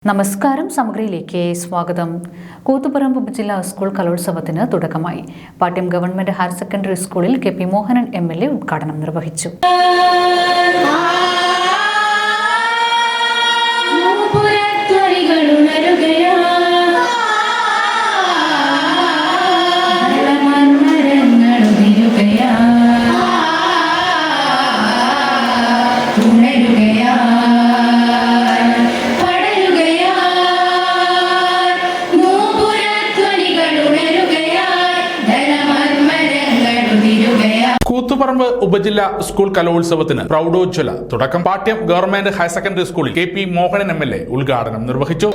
നമസ്കാരം. സമഗ്രയിലേക്ക് സ്വാഗതം. കൂത്തുപറമ്പ് ഉപജില്ലാ സ്കൂൾ കലോത്സവത്തിന് തുടക്കമായി. പാട്യം ഗവൺമെന്റ് ഹയർ സെക്കൻഡറി സ്കൂളിൽ കെ.പി. മോഹനൻ എം.എൽ.എ. ഉദ്ഘാടനം നിർവഹിച്ചു. കൂത്തുപറമ്പ് ഉപജില്ലാ സ്കൂൾ കലോത്സവത്തിന് പ്രൗഢോജ്വല തുടക്കം. പാട്യം ഗവൺമെന്റ് ഹയർ സെക്കൻഡറി സ്കൂളിൽ കെ.പി. മോഹനൻ എം.എൽ.എ. ഉദ്ഘാടനം നിർവഹിച്ചു.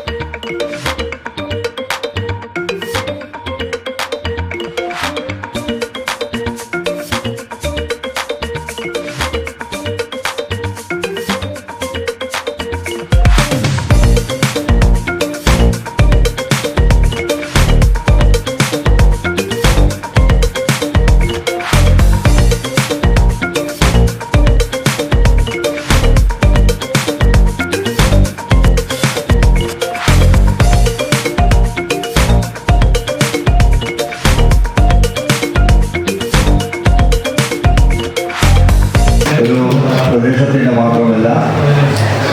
ഒരു പ്രദേശത്തിൻ്റെ മാത്രമല്ല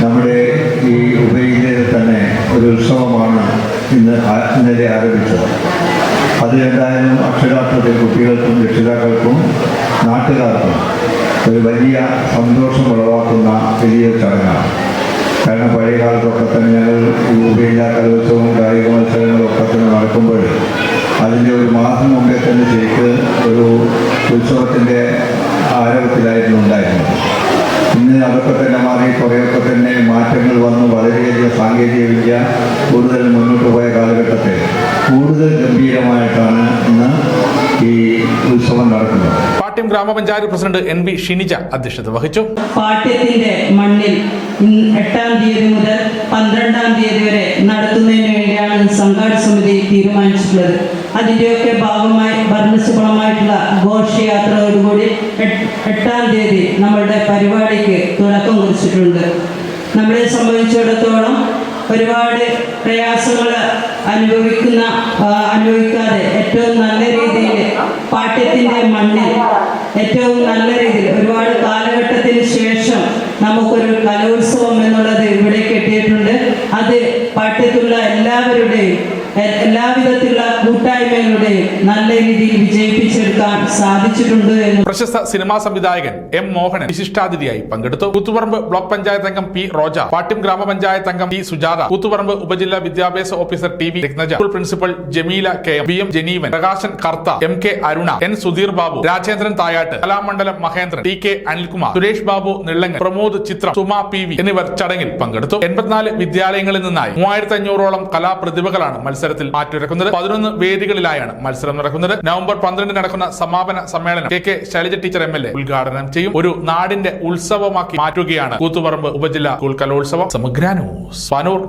നമ്മുടെ ഈ ഉപജില്ലയിൽ തന്നെ ഒരു ഉത്സവമാണ് ഇന്നലെ ആരംഭിച്ചത്. അത് എന്തായാലും അക്ഷരാർത്ഥത്തിൽ കുട്ടികൾക്കും രക്ഷിതാക്കൾക്കും നാട്ടുകാർക്കും ഒരു വലിയ സന്തോഷം ഉളവാക്കുന്ന വലിയൊരു ചടങ്ങാണ്. കാരണം പഴയ കാലത്തൊക്കെ തന്നെ ഞങ്ങൾ ഈ ഉപജില്ലാ കലോത്സവവും കായിക മത്സരങ്ങളും ഒക്കെ തന്നെ നടക്കുമ്പോൾ അതിൻ്റെ ഒരു മാസം മുമ്പേ തന്നെ ശരിക്ക് ഒരു ഉത്സവത്തിൻ്റെ ആരവത്തിലായിരുന്നു ഉണ്ടായിരുന്നത്. ഇന്ന് അതൊക്കെ തന്നെ മാറി കുറേയൊക്കെ തന്നെ മാറ്റങ്ങൾ വന്നു. വളരെയധികം സാങ്കേതിക വിദ്യ കൂടുതൽ മുന്നോട്ട് പോയ കാലഘട്ടത്തിൽ കൂടുതൽ ഗംഭീരമായിട്ടാണ് ഇന്ന് ഈ ഉത്സവം നടക്കുന്നത്. പാട്യം ഗ്രാമപഞ്ചായത്ത് പ്രസിഡന്റ് N.V. ഷിനിജ അധ്യക്ഷത വഹിച്ചു. പാട്യത്തിന്റെ മണ്ണിൽ 8-ാം തീയതി മുതൽ 12-ാം തീയതി വരെ നടത്തുന്നതിന് വേണ്ടിയാണ് സംഘാടക സമിതി തീരുമാനിച്ചിട്ടുള്ളത്. അതിൻ്റെയൊക്കെ ഭാഗമായി ഭരണസുഗമമായിട്ടുള്ള ഘോഷയാത്രയോടുകൂടി 8-ാം തീയതി നമ്മളുടെ പരിപാടിക്ക് തുടക്കം കുറിച്ചിട്ടുണ്ട്. നമ്മളെ സംബന്ധിച്ചിടത്തോളം ഒരുപാട് പ്രയാസങ്ങൾ അനുഭവിക്കാതെ ഏറ്റവും നല്ല രീതിയിൽ പാട്യത്തിൻ്റെ മണ്ണിൽ ഏറ്റവും നല്ല രീതിയിൽ ഒരുപാട് കാലഘട്ടത്തിന് ശേഷം നമുക്കൊരു കലോത്സവം എന്നുള്ളത് ഇവിടെ കെട്ടിയിട്ടുണ്ട്. അത് പാട്യത്തിലുള്ള എല്ലാവിധത്തിലുള്ള കൂട്ടായ്മകളുടെയും നല്ല രീതിയിൽ വിജയിപ്പിച്ചെടുക്കാൻ സാധിച്ചിട്ടുണ്ട് എന്ന് പ്രശസ്ത സിനിമാ സംവിധായകൻ M. മോഹനൻ വിശിഷ്ടാതിഥിയായി പങ്കെടുത്തു. കൂത്തുപറമ്പ് ബ്ലോക്ക് പഞ്ചായത്ത് അംഗം P. റോജ, പാട്യം ഗ്രാമപഞ്ചായത്ത് അംഗം T. സുജാത, കൂത്തുപറമ്പ് ഉപജില്ലാ വിദ്യാഭ്യാസ officer T.V. Rathnaja, school principal Jameela K.M., B.M. Janeevan, Prakashan Kartha, M.K. Aruna, N. Sudheer Babu, Rajendran Thayatt, Kalamandalam Mahendran, T.K. Anilkumar, Suresh Babu Nillangan, Pramod Chithram, Suma P.V. എന്നിവർ ചടങ്ങിൽ പങ്കെടുത്തു. 84 വിദ്യാലയങ്ങളിൽ നിന്നായി 3500ഓളം കലാപ്രതിഭകളാണ് മത്സരത്തിൽ മാറ്റുരക്കുന്നത്. 11 വേദികളിലായാണ് മത്സരം നടക്കുന്നത്. നവംബർ 12 നടക്കുന്ന സമാപന സമ്മേളനം K.K. Shailaja teacher M.L.A. ഉദ്ഘാടനം ചെയ്യും. ഒരു നാടിന്റെ ഉത്സവമാക്കി മാറ്റുകയാണ് കൂത്തുപറമ്പ് ഉപജില്ലാ സ്കൂൾ കലോത്സവം. സമഗ്ര ന്യൂസ്, പാനൂർ.